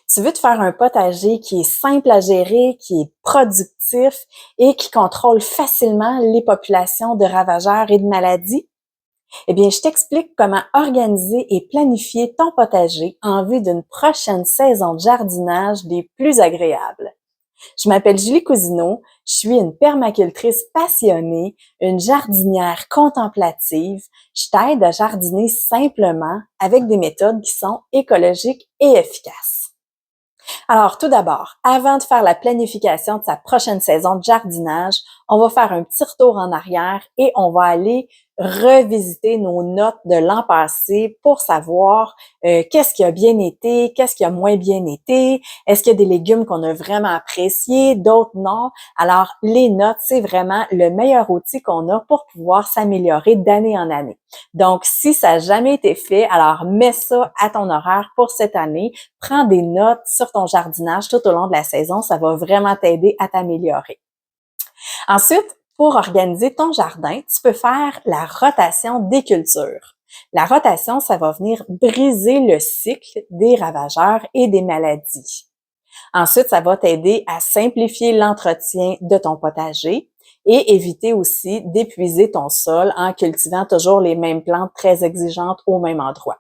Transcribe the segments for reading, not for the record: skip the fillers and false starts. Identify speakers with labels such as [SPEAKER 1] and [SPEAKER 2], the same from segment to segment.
[SPEAKER 1] Tu veux te faire un potager qui est simple à gérer, qui est productif et qui contrôle facilement les populations de ravageurs et de maladies? Eh bien, je t'explique comment organiser et planifier ton potager en vue d'une prochaine saison de jardinage des plus agréables. Je m'appelle Julie Cousineau, je suis une permacultrice passionnée, une jardinière contemplative. Je t'aide à jardiner simplement avec des méthodes qui sont écologiques et efficaces. Alors, tout d'abord, avant de faire la planification de sa prochaine saison de jardinage, on va faire un petit retour en arrière et on va aller revisiter nos notes de l'an passé pour savoir qu'est-ce qui a bien été, qu'est-ce qui a moins bien été, est-ce qu'il y a des légumes qu'on a vraiment appréciés, d'autres non. Alors, les notes, c'est vraiment le meilleur outil qu'on a pour pouvoir s'améliorer d'année en année. Donc, si ça n'a jamais été fait, alors mets ça à ton horaire pour cette année. Prends des notes sur ton jardinage tout au long de la saison. Ça va vraiment t'aider à t'améliorer. Ensuite, pour organiser ton jardin, tu peux faire la rotation des cultures. La rotation, ça va venir briser le cycle des ravageurs et des maladies. Ensuite, ça va t'aider à simplifier l'entretien de ton potager et éviter aussi d'épuiser ton sol en cultivant toujours les mêmes plantes très exigeantes au même endroit.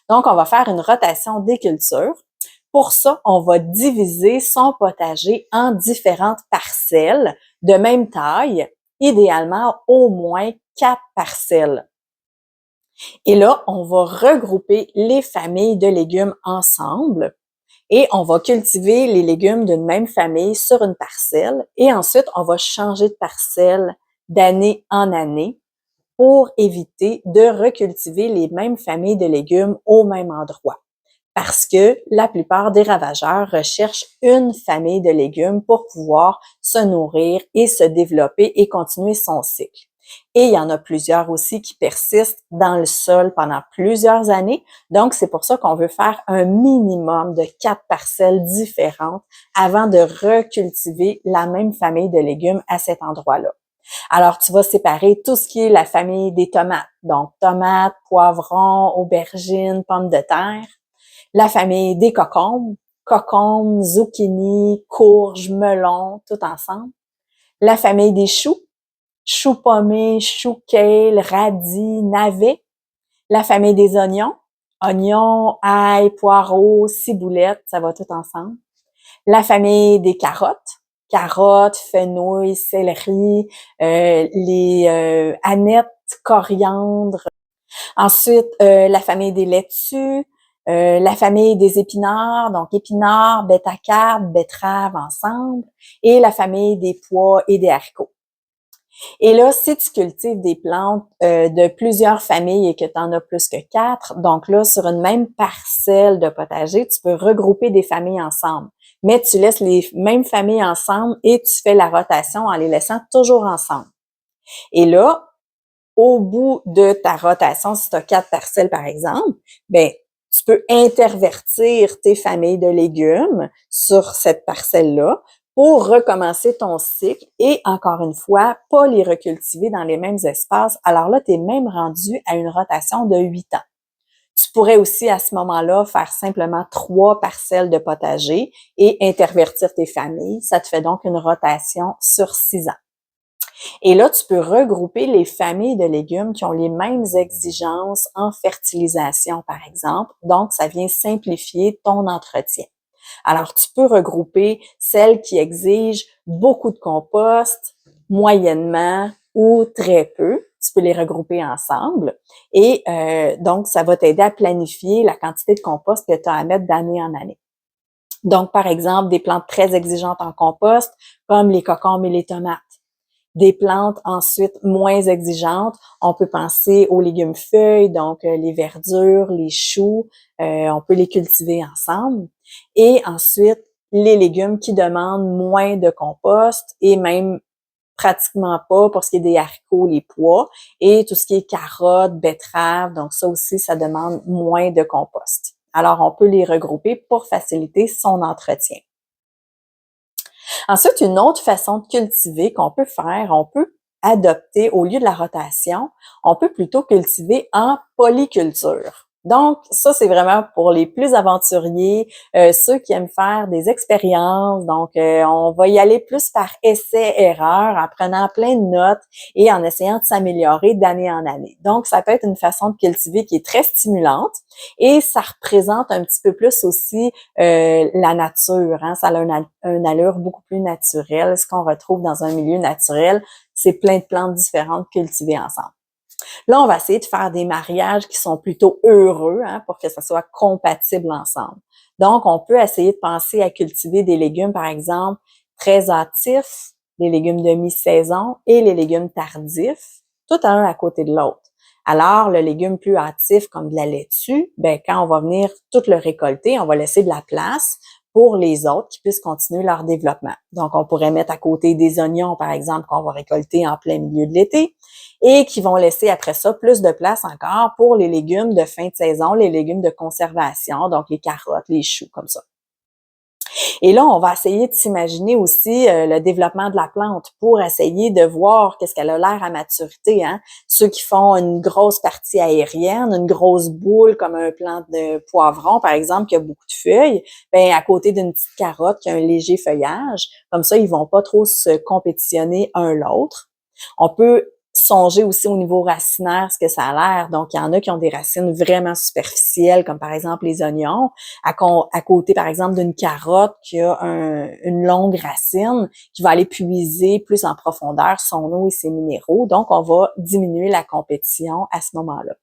[SPEAKER 1] Donc, on va faire une rotation des cultures. Pour ça, on va diviser son potager en différentes parcelles de même taille, idéalement au moins 4 parcelles. Et là, on va regrouper les familles de légumes ensemble et on va cultiver les légumes d'une même famille sur une parcelle et ensuite, on va changer de parcelle d'année en année pour éviter de recultiver les mêmes familles de légumes au même endroit. Parce que la plupart des ravageurs recherchent une famille de légumes pour pouvoir se nourrir et se développer et continuer son cycle. Et il y en a plusieurs aussi qui persistent dans le sol pendant plusieurs années. Donc, c'est pour ça qu'on veut faire un minimum de 4 parcelles différentes avant de recultiver la même famille de légumes à cet endroit-là. Alors, tu vas séparer tout ce qui est la famille des tomates. Donc, tomates, poivrons, aubergines, pommes de terre. La famille des cocombes, zucchini, courges, melons, tout ensemble. La famille des choux, choux pommés, choux kale, radis, navets. La famille des oignons, ail, poireaux, ciboulette, ça va tout ensemble. La famille des carottes, fenouil, céleri, les anettes, coriandre. Ensuite, la famille des laitues, la famille des épinards, donc épinards, bêta-carbe, betteraves ensemble, et la famille des pois et des haricots. Et là, si tu cultives des plantes de plusieurs familles et que tu en as plus que 4, donc là, sur une même parcelle de potager, tu peux regrouper des familles ensemble. Mais tu laisses les mêmes familles ensemble et tu fais la rotation en les laissant toujours ensemble. Et là, au bout de ta rotation, si tu as 4 parcelles par exemple, ben tu peux intervertir tes familles de légumes sur cette parcelle-là pour recommencer ton cycle et encore une fois, pas les recultiver dans les mêmes espaces. Alors là, tu es même rendu à une rotation de 8 ans. Tu pourrais aussi à ce moment-là faire simplement 3 parcelles de potager et intervertir tes familles. Ça te fait donc une rotation sur 6 ans. Et là, tu peux regrouper les familles de légumes qui ont les mêmes exigences en fertilisation, par exemple. Donc, ça vient simplifier ton entretien. Alors, tu peux regrouper celles qui exigent beaucoup de compost, moyennement ou très peu. Tu peux les regrouper ensemble. Et donc, ça va t'aider à planifier la quantité de compost que tu as à mettre d'année en année. Donc, par exemple, des plantes très exigeantes en compost, comme les cocombes et les tomates. Des plantes ensuite moins exigeantes, on peut penser aux légumes feuilles, donc les verdures, les choux, on peut les cultiver ensemble. Et ensuite, les légumes qui demandent moins de compost et même pratiquement pas pour ce qui est des haricots, les pois, et tout ce qui est carottes, betteraves, donc ça aussi, ça demande moins de compost. Alors, on peut les regrouper pour faciliter son entretien. Ensuite, une autre façon de cultiver qu'on peut faire, on peut adopter, au lieu de la rotation, on peut plutôt cultiver en polyculture. Donc, ça, c'est vraiment pour les plus aventuriers, ceux qui aiment faire des expériences. Donc, on va y aller plus par essai-erreur, en prenant plein de notes et en essayant de s'améliorer d'année en année. Donc, ça peut être une façon de cultiver qui est très stimulante et ça représente un petit peu plus aussi la nature. Hein? Ça a une allure beaucoup plus naturelle. Ce qu'on retrouve dans un milieu naturel, c'est plein de plantes différentes cultivées ensemble. Là, on va essayer de faire des mariages qui sont plutôt heureux, hein, pour que ça soit compatible ensemble. Donc, on peut essayer de penser à cultiver des légumes, par exemple, très hâtifs, les légumes de mi-saison et les légumes tardifs, tout un à côté de l'autre. Alors, le légume plus hâtif, comme de la laitue, ben, quand on va venir tout le récolter, on va laisser de la place pour les autres qui puissent continuer leur développement. Donc, on pourrait mettre à côté des oignons, par exemple, qu'on va récolter en plein milieu de l'été et qui vont laisser après ça plus de place encore pour les légumes de fin de saison, les légumes de conservation, donc les carottes, les choux, comme ça. Et là, on va essayer de s'imaginer aussi le développement de la plante pour essayer de voir qu'est-ce qu'elle a l'air à maturité. Hein? Ceux qui font une grosse partie aérienne, une grosse boule comme un plant de poivron, par exemple, qui a beaucoup de feuilles, ben à côté d'une petite carotte qui a un léger feuillage, comme ça, ils vont pas trop se compétitionner un l'autre. On peut songer aussi au niveau racinaire ce que ça a l'air. Donc, il y en a qui ont des racines vraiment superficielles, comme par exemple les oignons, à côté, par exemple, d'une carotte qui a une longue racine qui va aller puiser plus en profondeur son eau et ses minéraux. Donc, on va diminuer la compétition à ce moment-là.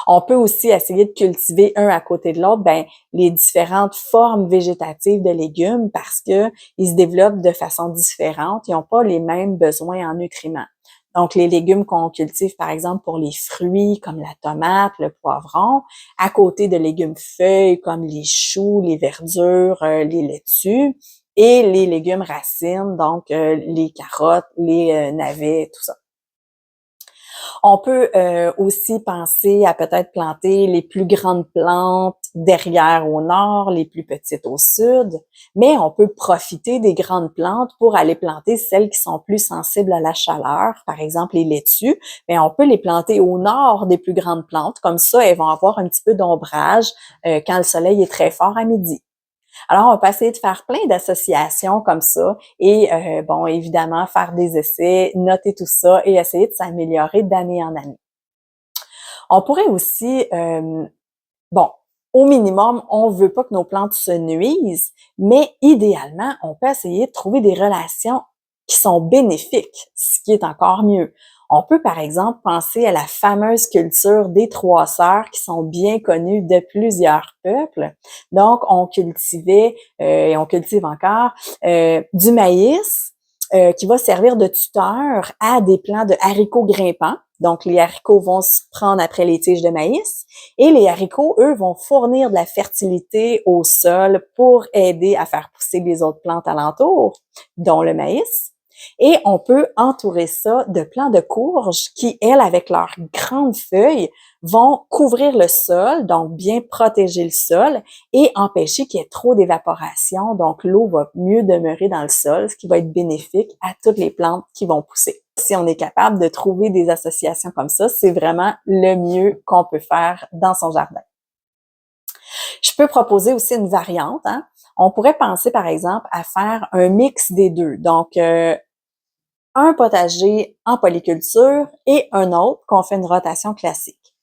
[SPEAKER 1] On peut aussi essayer de cultiver un à côté de l'autre, ben, les différentes formes végétatives de légumes parce que ils se développent de façon différente. Ils n'ont pas les mêmes besoins en nutriments. Donc, les légumes qu'on cultive, par exemple, pour les fruits, comme la tomate, le poivron, à côté de légumes feuilles, comme les choux, les verdures, les laitues, et les légumes racines, donc les carottes, les navets, tout ça. On peut aussi penser à peut-être planter les plus grandes plantes derrière au nord, les plus petites au sud, mais on peut profiter des grandes plantes pour aller planter celles qui sont plus sensibles à la chaleur, par exemple les laitues, mais on peut les planter au nord des plus grandes plantes, comme ça elles vont avoir un petit peu d'ombrage quand le soleil est très fort à midi. Alors, on peut essayer de faire plein d'associations comme ça et bon, évidemment, faire des essais, noter tout ça et essayer de s'améliorer d'année en année. On pourrait aussi, bon, au minimum, on veut pas que nos plantes se nuisent, mais idéalement, on peut essayer de trouver des relations qui sont bénéfiques, ce qui est encore mieux. On peut, par exemple, penser à la fameuse culture des trois sœurs qui sont bien connues de plusieurs peuples. Donc, on cultivait, et on cultive encore, du maïs qui va servir de tuteur à des plants de haricots grimpants. Donc, les haricots vont se prendre après les tiges de maïs et les haricots, eux, vont fournir de la fertilité au sol pour aider à faire pousser les autres plantes alentours, dont le maïs. Et on peut entourer ça de plants de courge qui, elles, avec leurs grandes feuilles, vont couvrir le sol, donc bien protéger le sol et empêcher qu'il y ait trop d'évaporation. Donc, l'eau va mieux demeurer dans le sol, ce qui va être bénéfique à toutes les plantes qui vont pousser. Si on est capable de trouver des associations comme ça, c'est vraiment le mieux qu'on peut faire dans son jardin. Je peux proposer aussi une variante. Hein? On pourrait penser, par exemple, à faire un mix des deux. Donc, un potager en polyculture et un autre qu'on fait une rotation classique.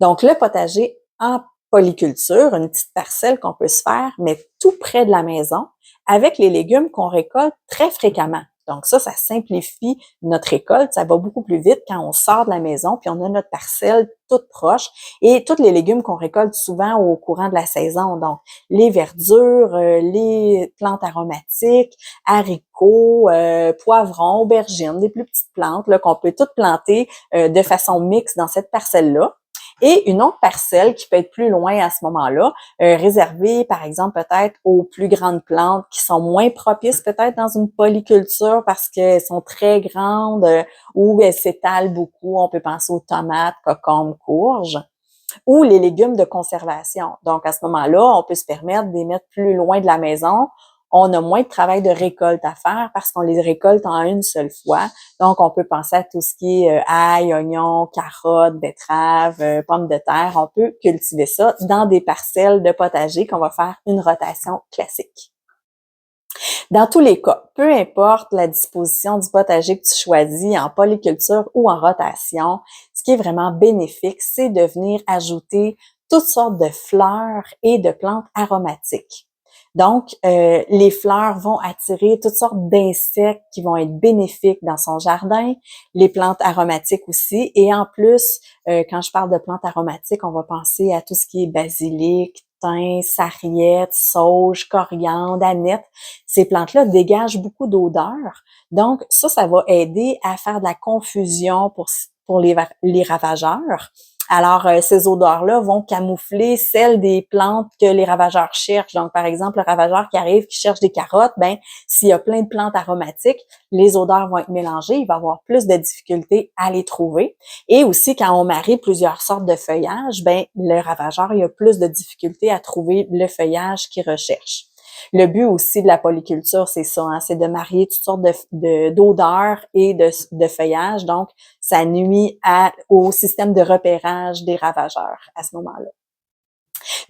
[SPEAKER 1] Donc, le potager en polyculture, une petite parcelle qu'on peut se faire, mais tout près de la maison, avec les légumes qu'on récolte très fréquemment. Donc ça simplifie notre récolte. Ça va beaucoup plus vite quand on sort de la maison, puis on a notre parcelle toute proche. Et tous les légumes qu'on récolte souvent au courant de la saison. Donc, les verdures, les plantes aromatiques, haricots, poivrons, aubergines, des plus petites plantes là, qu'on peut toutes planter de façon mixte dans cette parcelle-là. Et une autre parcelle qui peut être plus loin à ce moment-là, réservée par exemple peut-être aux plus grandes plantes qui sont moins propices peut-être dans une polyculture parce qu'elles sont très grandes ou elles s'étalent beaucoup. On peut penser aux tomates, concombres, courges ou les légumes de conservation. Donc à ce moment-là, on peut se permettre de les mettre plus loin de la maison on a moins de travail de récolte à faire parce qu'on les récolte en une seule fois. Donc, on peut penser à tout ce qui est ail, oignons, carottes, betteraves, pommes de terre. On peut cultiver ça dans des parcelles de potager qu'on va faire une rotation classique. Dans tous les cas, peu importe la disposition du potager que tu choisis en polyculture ou en rotation, ce qui est vraiment bénéfique, c'est de venir ajouter toutes sortes de fleurs et de plantes aromatiques. Donc, les fleurs vont attirer toutes sortes d'insectes qui vont être bénéfiques dans son jardin, les plantes aromatiques aussi. Et en plus, quand je parle de plantes aromatiques, on va penser à tout ce qui est basilic, thym, sarriette, sauge, coriandre, aneth. Ces plantes-là dégagent beaucoup d'odeur. Donc, ça va aider à faire de la confusion pour les ravageurs. Alors, ces odeurs-là vont camoufler celles des plantes que les ravageurs cherchent. Donc, par exemple, le ravageur qui arrive, qui cherche des carottes, ben, s'il y a plein de plantes aromatiques, les odeurs vont être mélangées, il va avoir plus de difficultés à les trouver. Et aussi, quand on marie plusieurs sortes de feuillages, ben, le ravageur, il a plus de difficultés à trouver le feuillage qu'il recherche. Le but aussi de la polyculture, c'est ça, hein, c'est de marier toutes sortes d'odeurs et de feuillages. Donc, ça nuit au système de repérage des ravageurs à ce moment-là.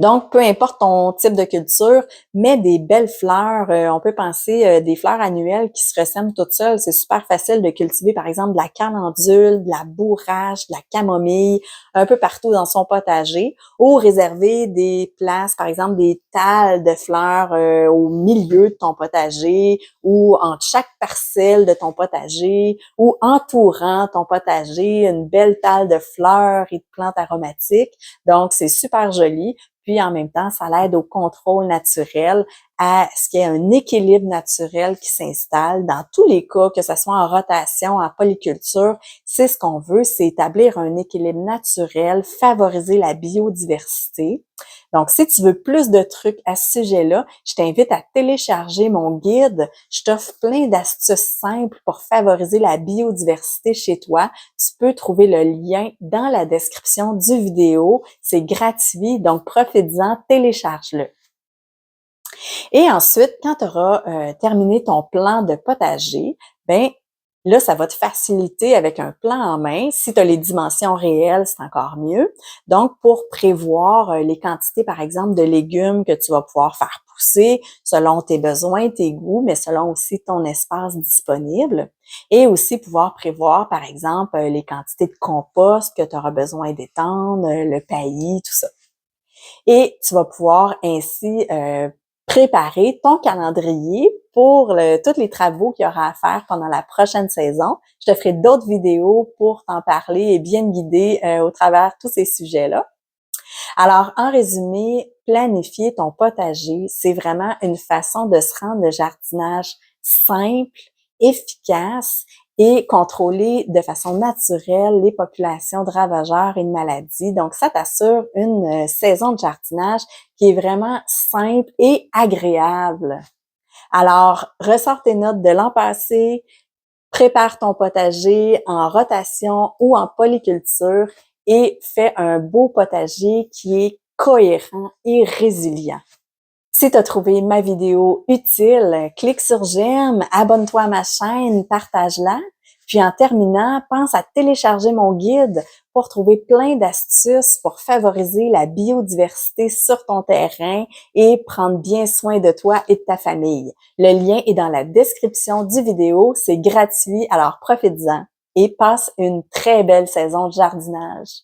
[SPEAKER 1] Donc, peu importe ton type de culture, mets des belles fleurs. On peut penser des fleurs annuelles qui se ressèment toutes seules. C'est super facile de cultiver, par exemple, de la calendule, de la bourrache, de la camomille, un peu partout dans son potager, ou réserver des places, par exemple, des tales de fleurs au milieu de ton potager, ou entre chaque parcelle de ton potager, ou entourant ton potager, une belle talle de fleurs et de plantes aromatiques. Donc, c'est super joli. Puis, en même temps, ça l'aide au contrôle naturel, à ce qu'il y ait un équilibre naturel qui s'installe. Dans tous les cas, que ce soit en rotation, en polyculture, c'est ce qu'on veut, c'est établir un équilibre naturel, favoriser la biodiversité. Donc, si tu veux plus de trucs à ce sujet-là, je t'invite à télécharger mon guide. Je t'offre plein d'astuces simples pour favoriser la biodiversité chez toi. Tu peux trouver le lien dans la description du vidéo. C'est gratuit, donc profite-en, télécharge-le. Et ensuite, quand tu auras terminé ton plan de potager, ben là, ça va te faciliter avec un plan en main. Si tu as les dimensions réelles, c'est encore mieux. Donc, pour prévoir les quantités, par exemple, de légumes que tu vas pouvoir faire pousser selon tes besoins, tes goûts, mais selon aussi ton espace disponible. Et aussi pouvoir prévoir, par exemple, les quantités de compost que tu auras besoin d'étendre, le paillis, tout ça. Et tu vas pouvoir ainsi préparer ton calendrier pour tous les travaux qu'il y aura à faire pendant la prochaine saison. Je te ferai d'autres vidéos pour t'en parler et bien te guider au travers de tous ces sujets-là. Alors, en résumé, planifier ton potager, c'est vraiment une façon de se rendre le jardinage simple, efficace et contrôler de façon naturelle les populations de ravageurs et de maladies. Donc, ça t'assure une saison de jardinage qui est vraiment simple et agréable. Alors, ressors tes notes de l'an passé, prépare ton potager en rotation ou en polyculture et fais un beau potager qui est cohérent et résilient. Si tu as trouvé ma vidéo utile, clique sur j'aime, abonne-toi à ma chaîne, partage-la. Puis en terminant, pense à télécharger mon guide pour trouver plein d'astuces pour favoriser la biodiversité sur ton terrain et prendre bien soin de toi et de ta famille. Le lien est dans la description du vidéo, c'est gratuit, alors profites-en et passe une très belle saison de jardinage.